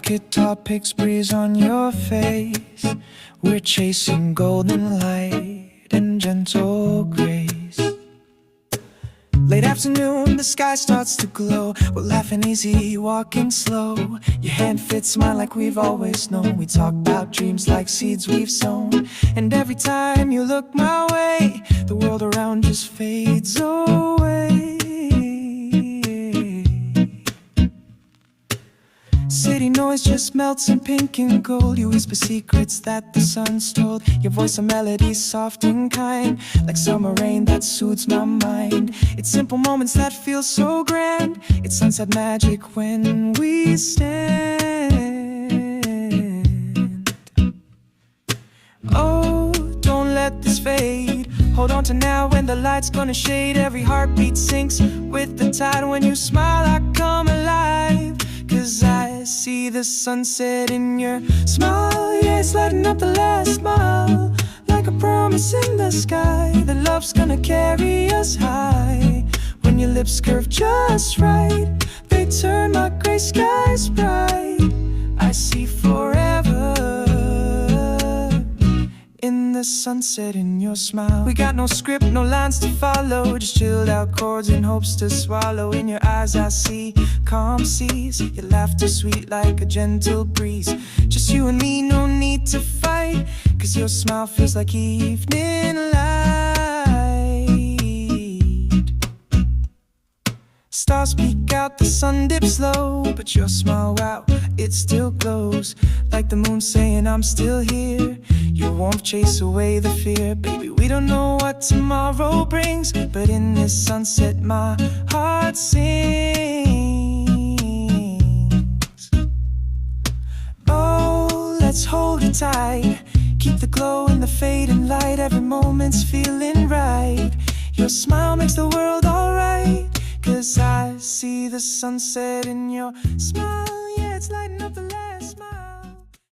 soft guitar picks breeze on your face. We're chasing golden light and gentle grace. Late afternoon, the sky starts to glow. We're laughing easy, walking slow. Your hand fits mine like we've always known. We talk about dreams like seeds we've sown. And every time you look my way, the world around just fades away. City noise just melts in pink and gold. You whisper secrets that the sun's told. Your voice a melody soft and kind, like summer rain that soothes my mind. It's simple moments that feel so grand. It's sunset magic when we stand. Oh, don't let this fade. Hold on to now when the light's gonna shade. Every heartbeat sinks with the tide. When you smile I come alive, 'cause I see the sunset in your smile. Yeah, it's lighting up the last mile, like a promise in the sky that love's gonna carry us high. When your lips curve just right, they turn my gray skies bright. I see forever in the sunset in your smile. We got no script, no lines to follow, just chilled out chords and hopes to swallow. In your eyes I see calm seas, your laughter sweet like a gentle breeze. Just you and me, no need to fight, 'cause your smile feels like evening light. Stars peek out, the sun dips low, but your smile, wow, it still glows. Like the moon saying I'm still here. Your warmth chase away the fear. Baby, we don't know what tomorrow brings, but in this sunset my heart sings. Oh, let's hold it tight. Keep the glow in the fading light. Every moment's feeling right. Your smile makes the world alright, 'cause I see the sunset in your smile. Yeah, it's lighting up the light.